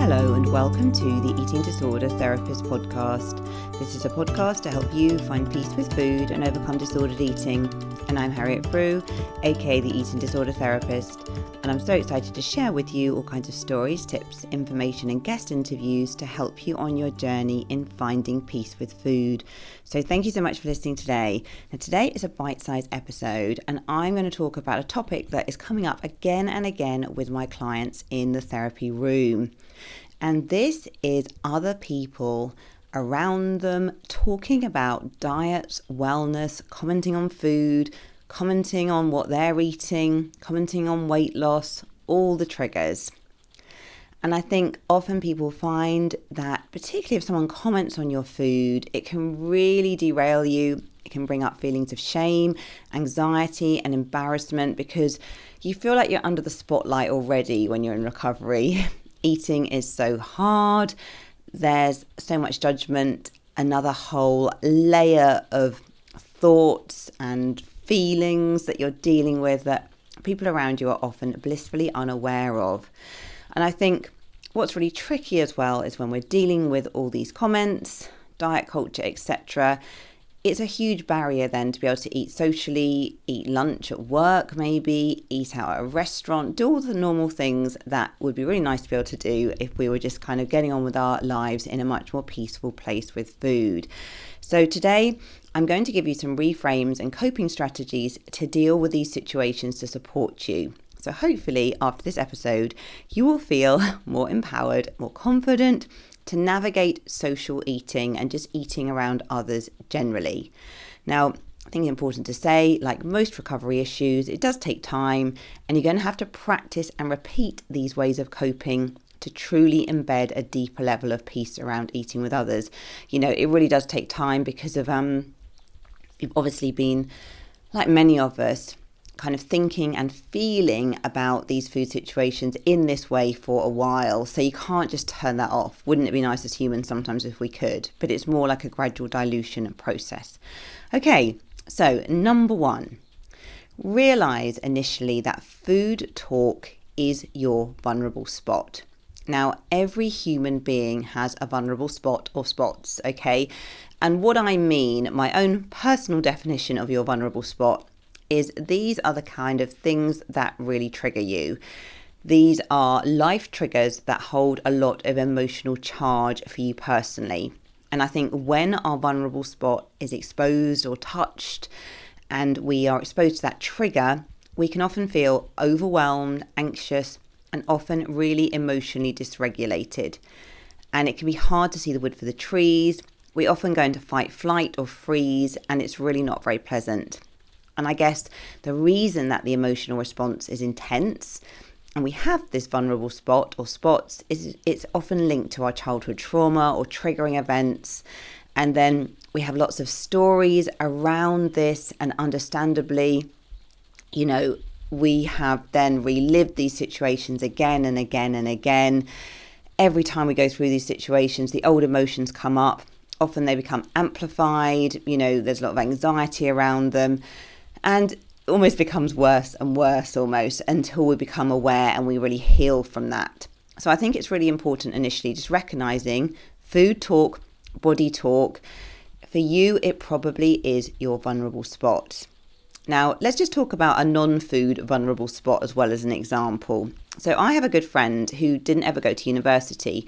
Hello and welcome to the Eating Disorder Therapist podcast. This is a podcast to help you find peace with food and overcome disordered eating. And I'm Harriet Frew, aka the Eating Disorder Therapist. And I'm so excited to share with you all kinds of stories, tips, information and guest interviews to help you on your journey in finding peace with food. So thank you so much for listening today. Now today is a bite-sized episode and I'm going to talk about a topic that is coming up again and again with my clients in the therapy room. And this is other people around them talking about diet, wellness, commenting on food, commenting on what they're eating, commenting on weight loss, all the triggers. And I think often people find that, particularly if someone comments on your food, it can really derail you. It can bring up feelings of shame, anxiety and embarrassment because you feel like you're under the spotlight already when you're in recovery. Eating is so hard. There's so much judgment, another whole layer of thoughts and feelings that you're dealing with that people around you are often blissfully unaware of. And I think what's really tricky as well is when we're dealing with all these comments, diet culture, etc. It's a huge barrier then to be able to eat socially, eat lunch at work maybe, eat out at a restaurant, do all the normal things that would be really nice to be able to do if we were just kind of getting on with our lives in a much more peaceful place with food. So today I'm going to give you some reframes and coping strategies to deal with these situations to support you. So hopefully after this episode you will feel more empowered, more confident, to navigate social eating and just eating around others generally. Now, I think it's important to say, like most recovery issues, it does take time and you're going to have to practice and repeat these ways of coping to truly embed a deeper level of peace around eating with others. You know, it really does take time because of, you've obviously been, like many of us, kind of thinking and feeling about these food situations in this way for a while. So you can't just turn that off. Wouldn't it be nice as humans sometimes if we could? But it's more like a gradual dilution process. Okay, so number one, realize initially that food talk is your vulnerable spot. Now, every human being has a vulnerable spot or spots, okay? And what I mean, my own personal definition of your vulnerable spot is these are the kind of things that really trigger you. These are life triggers that hold a lot of emotional charge for you personally. And I think when our vulnerable spot is exposed or touched and we are exposed to that trigger, we can often feel overwhelmed, anxious, and often really emotionally dysregulated. And it can be hard to see the wood for the trees. We often go into fight, flight, or freeze, and it's really not very pleasant. And I guess the reason that the emotional response is intense and we have this vulnerable spot or spots is it's often linked to our childhood trauma or triggering events. And then we have lots of stories around this, and understandably, you know, we have then relived these situations again and again and again. Every time we go through these situations, the old emotions come up. Often they become amplified. You know, there's a lot of anxiety around them. And it almost becomes worse and worse almost until we become aware and we really heal from that. So I think it's really important initially just recognizing food talk, body talk. For you, it probably is your vulnerable spot. Now, let's just talk about a non-food vulnerable spot as well as an example. So I have a good friend who didn't ever go to university.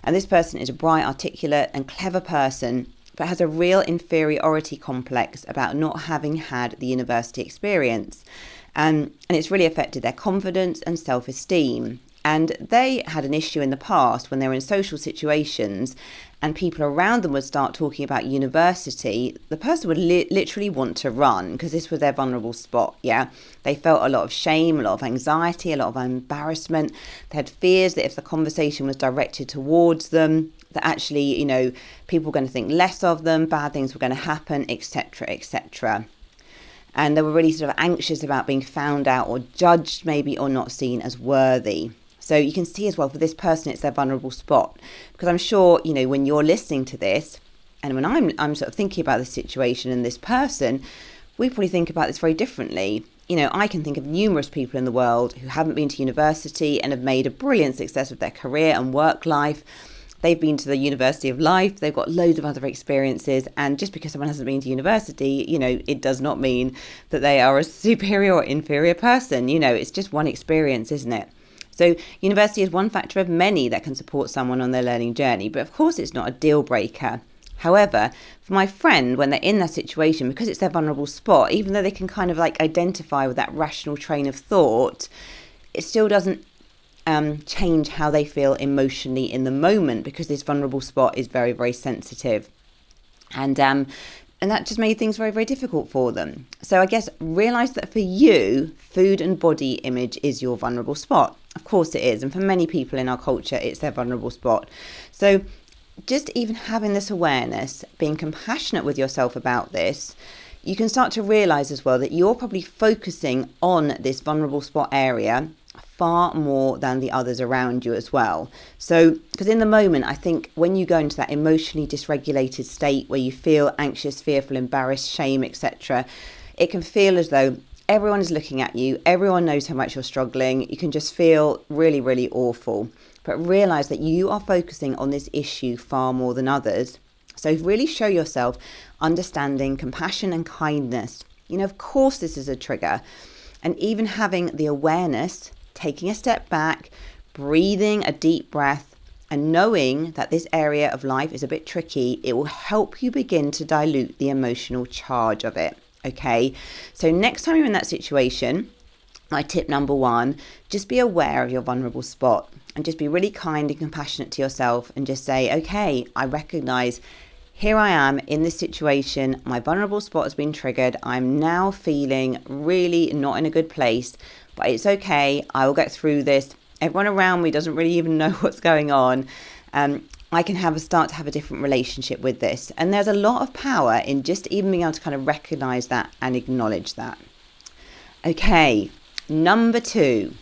And this person is a bright, articulate and clever person, but has a real inferiority complex about not having had the university experience. And it's really affected their confidence and self-esteem. And they had an issue in the past when they were in social situations and people around them would start talking about university. The person would literally want to run because this was their vulnerable spot, yeah? They felt a lot of shame, a lot of anxiety, a lot of embarrassment. They had fears that if the conversation was directed towards them, that actually, you know, people were going to think less of them, bad things were going to happen, etc., etc. And they were really sort of anxious about being found out or judged maybe or not seen as worthy. So you can see as well for this person, it's their vulnerable spot. Because I'm sure, you know, when you're listening to this and when I'm sort of thinking about the situation and this person, we probably think about this very differently. I can think of numerous people in the world who haven't been to university and have made a brilliant success of their career and work life. They've been to the University of Life, they've got loads of other experiences, and just because someone hasn't been to university, it does not mean that they are a superior or inferior person. It's just one experience, isn't it? So university is one factor of many that can support someone on their learning journey, but of course it's not a deal breaker. However, for my friend, when they're in that situation, because it's their vulnerable spot, even though they can kind of like identify with that rational train of thought, it still doesn't change how they feel emotionally in the moment, because this vulnerable spot is very, very sensitive. And that just made things very, very difficult for them. So I guess realise that for you, food and body image is your vulnerable spot. Of course it is. And for many people in our culture, it's their vulnerable spot. So just even having this awareness, being compassionate with yourself about this, you can start to realise as well that you're probably focusing on this vulnerable spot area far more than the others around you as well. So, because in the moment, I think when you go into that emotionally dysregulated state where you feel anxious, fearful, embarrassed, shame, etc., it can feel as though everyone is looking at you, everyone knows how much you're struggling, you can just feel really, really awful. But realise that you are focusing on this issue far more than others. So really show yourself understanding, compassion and kindness. Of course this is a trigger. And even having the awareness, taking a step back, breathing a deep breath, and knowing that this area of life is a bit tricky, it will help you begin to dilute the emotional charge of it. Okay, so next time you're in that situation, my tip number 1, just be aware of your vulnerable spot and just be really kind and compassionate to yourself and just say, okay, I recognize here I am in this situation. My vulnerable spot has been triggered. I'm now feeling really not in a good place, but it's okay. I will get through this. Everyone around me doesn't really even know what's going on. I can start to have a different relationship with this. And there's a lot of power in just even being able to kind of recognize that and acknowledge that. Okay, number 2.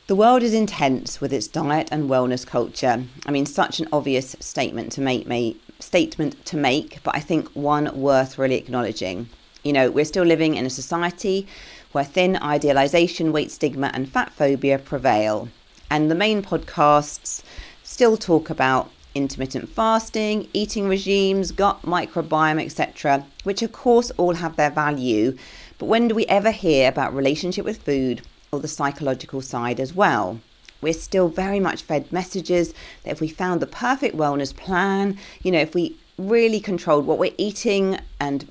The world is intense with its diet and wellness culture. I mean, such an obvious statement to make, but I think one worth really acknowledging. We're still living in a society where thin idealization, weight stigma and fat phobia prevail. And the main podcasts still talk about intermittent fasting, eating regimes, gut microbiome, etc., which of course all have their value. But when do we ever hear about relationship with food or the psychological side as well? We're still very much fed messages that if we found the perfect wellness plan, if we really controlled what we're eating and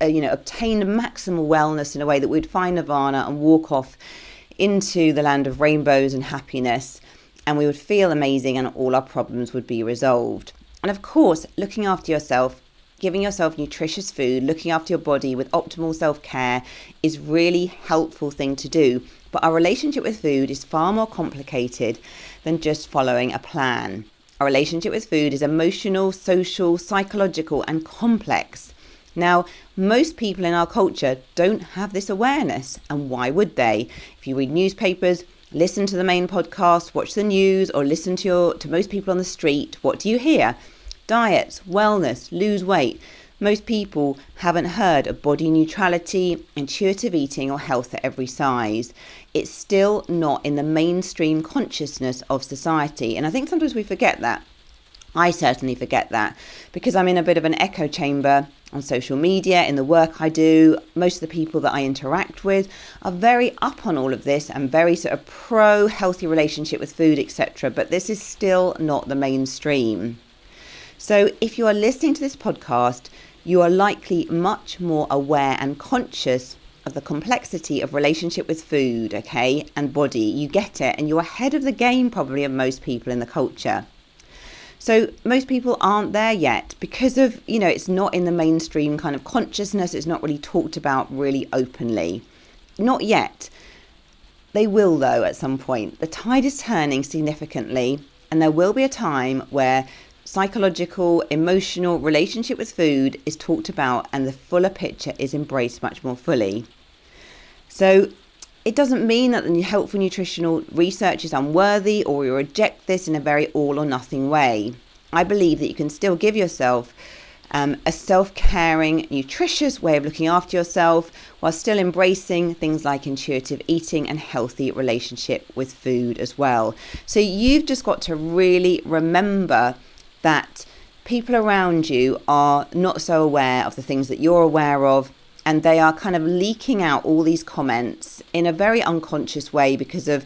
obtained maximal wellness in a way that we'd find nirvana and walk off into the land of rainbows and happiness, and we would feel amazing and all our problems would be resolved. And of course, looking after yourself, giving yourself nutritious food, looking after your body with optimal self-care is really helpful thing to do. But our relationship with food is far more complicated than just following a plan. Our relationship with food is emotional, social, psychological, and complex. Now, most people in our culture don't have this awareness, and why would they? If you read newspapers, listen to the main podcast, watch the news, or listen to most people on the street, what do you hear? Diets, wellness, lose weight. Most people haven't heard of body neutrality, intuitive eating, or health at every size. It's still not in the mainstream consciousness of society. And I think sometimes we forget that. I certainly forget that because I'm in a bit of an echo chamber on social media, in the work I do. Most of the people that I interact with are very up on all of this and very sort of pro healthy relationship with food, etc. But this is still not the mainstream. So if you are listening to this podcast, you are likely much more aware and conscious of the complexity of relationship with food, okay, and body. You get it, and you're ahead of the game probably of most people in the culture. So most people aren't there yet because of, it's not in the mainstream kind of consciousness. It's not really talked about really openly. Not yet. They will, though, at some point. The tide is turning significantly, and there will be a time where psychological, emotional relationship with food is talked about and the fuller picture is embraced much more fully. So it doesn't mean that the helpful nutritional research is unworthy or you reject this in a very all or nothing way. I believe that you can still give yourself a self-caring, nutritious way of looking after yourself while still embracing things like intuitive eating and healthy relationship with food as well. So you've just got to really remember that people around you are not so aware of the things that you're aware of, and they are kind of leaking out all these comments in a very unconscious way, because of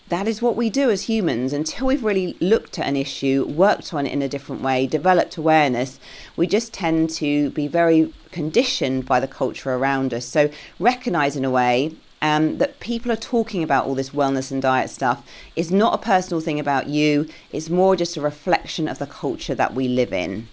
that is what we do as humans. Until we've really looked at an issue, worked on it in a different way, developed awareness, we just tend to be very conditioned by the culture around us. So recognize in a way that people are talking about all this wellness and diet stuff is not a personal thing about you. It's more just a reflection of the culture that we live in.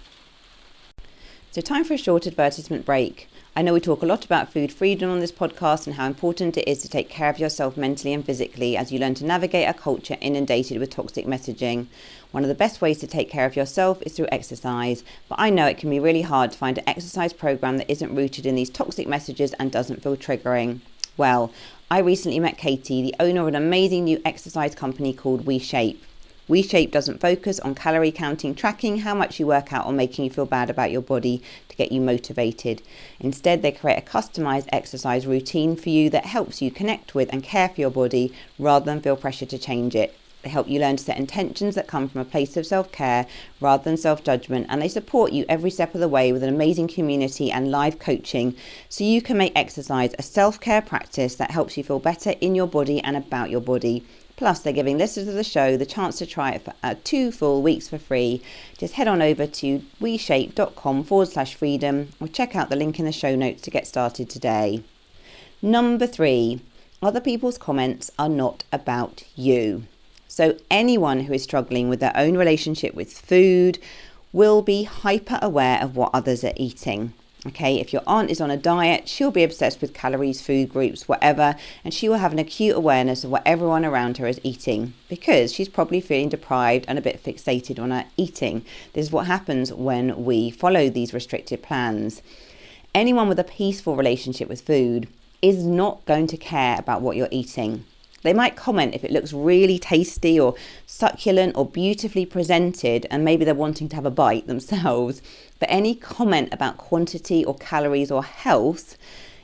So time for a short advertisement break. I know we talk a lot about food freedom on this podcast and how important it is to take care of yourself mentally and physically as you learn to navigate a culture inundated with toxic messaging. One of the best ways to take care of yourself is through exercise, but I know it can be really hard to find an exercise program that isn't rooted in these toxic messages and doesn't feel triggering. Well, I recently met Katie, the owner of an amazing new exercise company called WeShape. WeShape doesn't focus on calorie counting, tracking how much you work out, or making you feel bad about your body to get you motivated. Instead, they create a customized exercise routine for you that helps you connect with and care for your body rather than feel pressure to change it. They help you learn to set intentions that come from a place of self-care rather than self-judgment, and they support you every step of the way with an amazing community and live coaching so you can make exercise a self-care practice that helps you feel better in your body and about your body. Plus, they're giving listeners of the show the chance to try it for 2 full weeks for free. Just head on over to weshape.com/freedom or check out the link in the show notes to get started today. Number 3, other people's comments are not about you. So anyone who is struggling with their own relationship with food will be hyper aware of what others are eating. Okay, if your aunt is on a diet, she'll be obsessed with calories, food groups, whatever, and she will have an acute awareness of what everyone around her is eating because she's probably feeling deprived and a bit fixated on her eating. This is what happens when we follow these restricted plans. Anyone with a peaceful relationship with food is not going to care about what you're eating. They might comment if it looks really tasty or succulent or beautifully presented, and maybe they're wanting to have a bite themselves. But any comment about quantity or calories or health,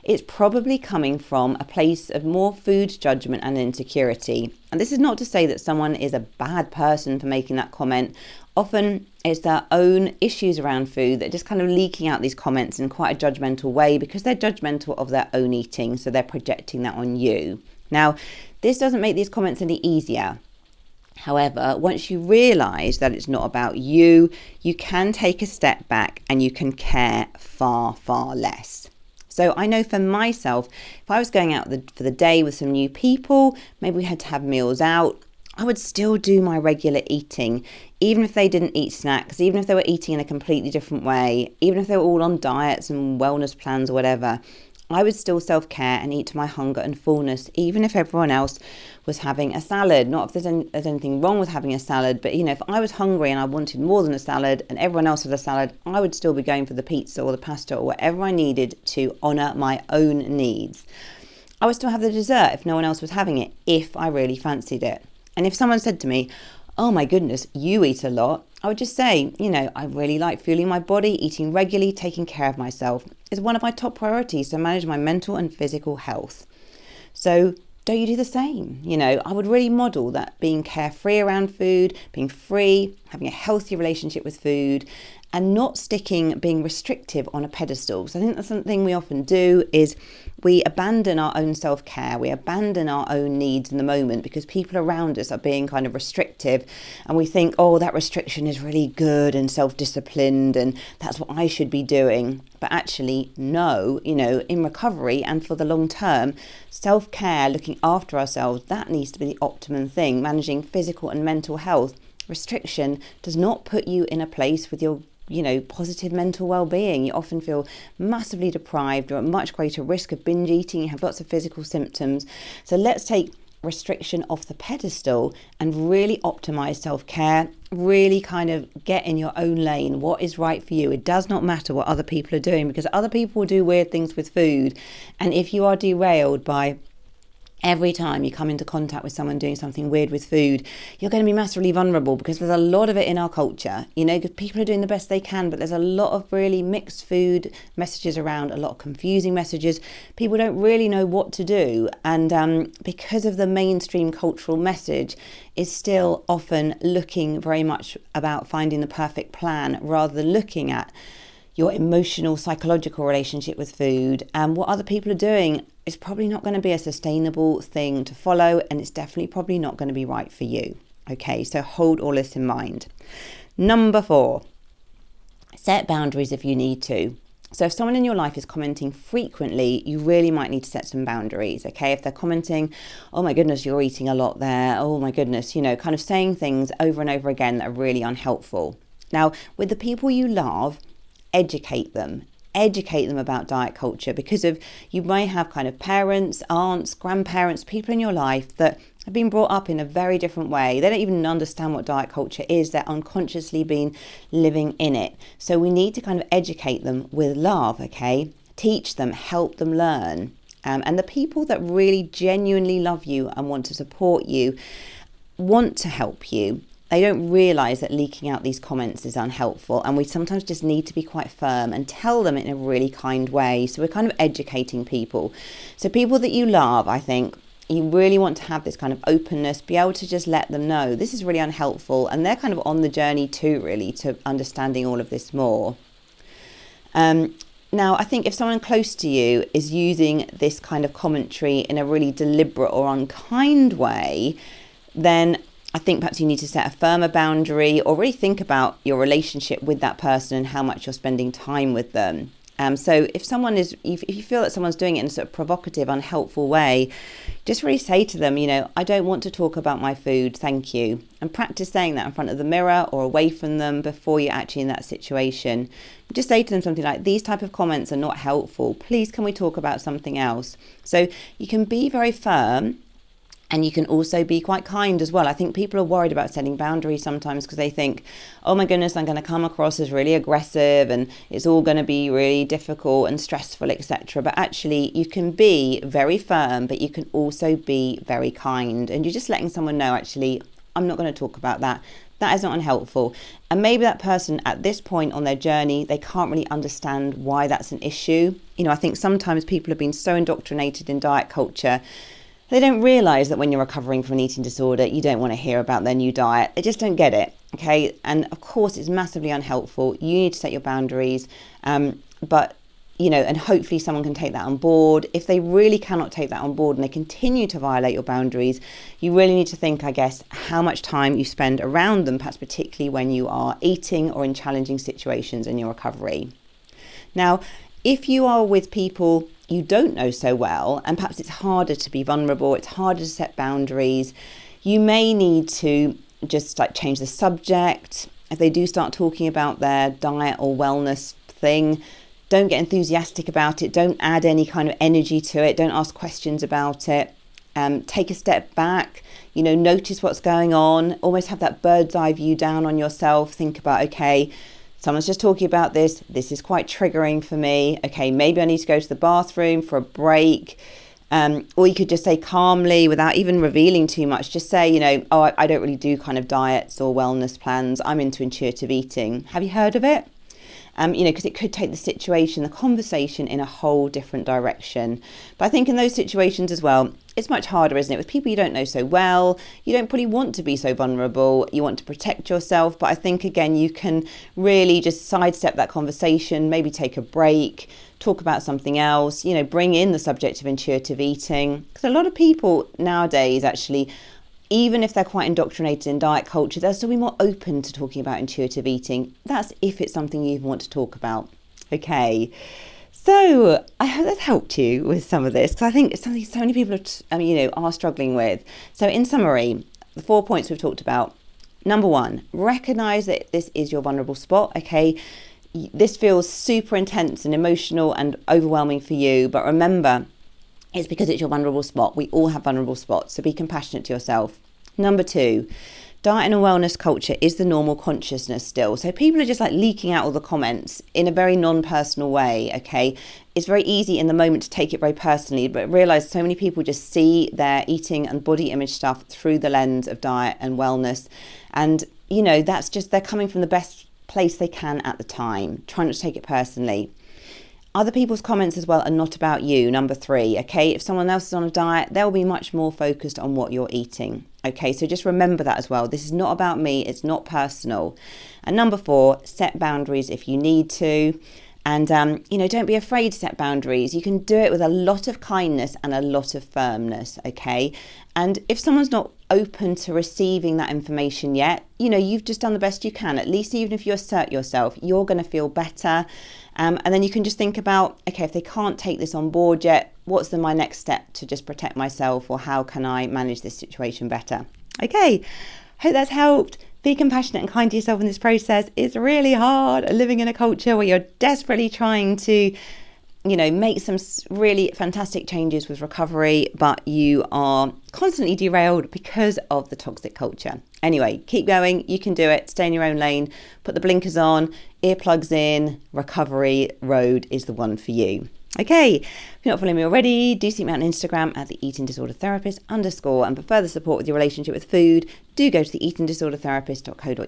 it's probably coming from a place of more food judgment and insecurity. And this is not to say that someone is a bad person for making that comment. Often it's their own issues around food that are just kind of leaking out these comments in quite a judgmental way because they're judgmental of their own eating, so they're projecting that on you. Now, this doesn't make these comments any easier. However, once you realise that it's not about you, you can take a step back and you can care far, far less. So I know for myself, if I was going out for the day with some new people, maybe we had to have meals out, I would still do my regular eating, even if they didn't eat snacks, even if they were eating in a completely different way, even if they were all on diets and wellness plans or whatever. I would still self-care and eat to my hunger and fullness, even if everyone else was having a salad. Not if there's anything wrong with having a salad, but if I was hungry and I wanted more than a salad and everyone else had a salad, I would still be going for the pizza or the pasta or whatever I needed to honour my own needs. I would still have the dessert if no one else was having it, if I really fancied it. And if someone said to me, "Oh my goodness, you eat a lot," I would just say, I really like fueling my body, eating regularly, taking care of myself. It's one of my top priorities to manage my mental and physical health. So don't you do the same? I would really model that being carefree around food, being free, having a healthy relationship with food, and not being restrictive on a pedestal. So I think that's something we often do is we abandon our own self-care, we abandon our own needs in the moment because people around us are being kind of restrictive, and we think, oh, that restriction is really good and self-disciplined and that's what I should be doing. But actually, no, in recovery and for the long term, self-care, looking after ourselves, that needs to be the optimum thing. Managing physical and mental health. Restriction does not put you in a place with your positive mental well-being. You often feel massively deprived. You're at much greater risk of binge eating. You have lots of physical symptoms. So let's take restriction off the pedestal and really optimize self-care, really kind of get in your own lane. What is right for you? It does not matter what other people are doing because other people will do weird things with food. And if you are derailed by Every time you come into contact with someone doing something weird with food, you're going to be massively vulnerable, because there's a lot of it in our culture, because people are doing the best they can, but there's a lot of really mixed food messages around, a lot of confusing messages. People don't really know what to do. And because of the mainstream cultural message is still often looking very much about finding the perfect plan, rather than looking at your emotional, psychological relationship with food, and what other people are doing is probably not going to be a sustainable thing to follow, and it's definitely probably not going to be right for you. Okay, so hold all this in mind. Number 4, set boundaries if you need to. So if someone in your life is commenting frequently, you really might need to set some boundaries, okay? If they're commenting, oh my goodness, you're eating a lot there, oh my goodness, kind of saying things over and over again that are really unhelpful. Now, with the people you love, educate them about diet culture, because you may have kind of parents, aunts, grandparents, people in your life that have been brought up in a very different way. They don't even understand what diet culture is. They're unconsciously been living in it. So we need to kind of educate them with love, okay? Teach them, help them learn. And the people that really genuinely love you and want to support you, want to help you, they don't realise that leaking out these comments is unhelpful, and we sometimes just need to be quite firm and tell them in a really kind way. So we're kind of educating people. So people that you love, I think, you really want to have this kind of openness, be able to just let them know this is really unhelpful, and they're kind of on the journey too, really, to understanding all of this more. Now, I think if someone close to you is using this kind of commentary in a really deliberate or unkind way, then I think perhaps you need to set a firmer boundary, or really think about your relationship with that person and how much you're spending time with them. So if you feel that someone's doing it in a sort of provocative, unhelpful way, just really say to them, I don't want to talk about my food, thank you. And practice saying that in front of the mirror or away from them before you're actually in that situation. Just say to them something like, these type of comments are not helpful. Please, can we talk about something else? So you can be very firm, and you can also be quite kind as well. I think people are worried about setting boundaries sometimes because they think, oh my goodness, I'm going to come across as really aggressive and it's all going to be really difficult and stressful, etc. But actually you can be very firm, but you can also be very kind. And you're just letting someone know, actually, I'm not going to talk about that. That is not unhelpful. And maybe that person at this point on their journey, they can't really understand why that's an issue. I think sometimes people have been so indoctrinated in diet culture, they don't realise that when you're recovering from an eating disorder, you don't want to hear about their new diet. They just don't get it, okay? And of course, it's massively unhelpful. You need to set your boundaries, but and hopefully someone can take that on board. If they really cannot take that on board and they continue to violate your boundaries, you really need to think, I guess, how much time you spend around them, perhaps particularly when you are eating or in challenging situations in your recovery. Now, if you are with people you don't know so well, and perhaps it's harder to be vulnerable, it's harder to set boundaries, you may need to just change the subject. If they do start talking about their diet or wellness thing, don't get enthusiastic about it, don't add any kind of energy to it, don't ask questions about it. Take a step back, notice what's going on, almost have that bird's eye view down on yourself, think about, okay, someone's just talking about this is quite triggering for me. Okay, maybe I need to go to the bathroom for a break. Or you could just say calmly, without even revealing too much, just say, I don't really do kind of diets or wellness plans. I'm into intuitive eating. Have you heard of it? Because it could take the situation, the conversation in a whole different direction. But I think in those situations as well, it's much harder, isn't it? With people you don't know so well, you don't probably want to be so vulnerable. You want to protect yourself. But I think, again, you can really just sidestep that conversation, maybe take a break, talk about something else, bring in the subject of intuitive eating. Because a lot of people nowadays, actually, even if they're quite indoctrinated in diet culture, they'll still be more open to talking about intuitive eating. That's if it's something you even want to talk about. Okay. So I hope that's helped you with some of this, because I think it's something so many people are struggling with. So in summary, the 4 points we've talked about. Number 1, recognise that this is your vulnerable spot. Okay. This feels super intense and emotional and overwhelming for you, but remember, it's because it's your vulnerable spot. We all have vulnerable spots, so be compassionate to yourself. Number 2, diet and wellness culture is the normal consciousness still. So people are just like leaking out all the comments in a very non-personal way, okay? It's very easy in the moment to take it very personally, but realize so many people just see their eating and body image stuff through the lens of diet and wellness. And, you know, that's just, they're coming from the best place they can at the time. Try not to take it personally. Other people's comments as well are not about you, number 3, okay? If someone else is on a diet, they'll be much more focused on what you're eating, okay? So just remember that as well. This is not about me, it's not personal. And number 4, set boundaries if you need to. And, don't be afraid to set boundaries. You can do it with a lot of kindness and a lot of firmness, okay? And if someone's not open to receiving that information yet, you've just done the best you can. At least even if you assert yourself, you're going to feel better. And then you can just think about, okay, if they can't take this on board yet, what's then my next step to just protect myself, or how can I manage this situation better? Okay, hope that's helped. Be compassionate and kind to yourself in this process. It's really hard living in a culture where you're desperately trying to, make some really fantastic changes with recovery, but you are constantly derailed because of the toxic culture. Anyway, keep going. You can do it. Stay in your own lane. Put the blinkers on, earplugs in. Recovery road is the one for you. Okay, if you're not following me already, do seek me out on Instagram at the Eating Disorder Therapist _. And for further support with your relationship with food, do go to the eatingdisordertherapist.co.uk.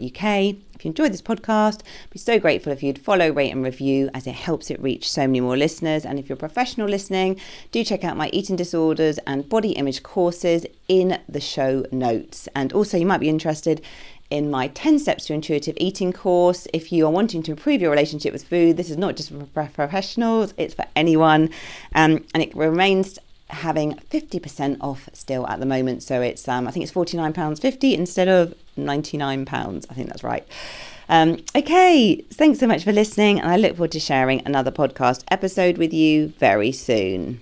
If you enjoyed this podcast, I'd be so grateful if you'd follow, rate and review, as it helps it reach so many more listeners. And if you're a professional listening, do check out my eating disorders and body image courses in the show notes. And also you might be interested in my 10 Steps to Intuitive Eating course. If you are wanting to improve your relationship with food, this is not just for professionals, it's for anyone. And it remains having 50% off still at the moment. So it's, I think it's £49.50 instead of £99. I think that's right. Okay, thanks so much for listening. And I look forward to sharing another podcast episode with you very soon.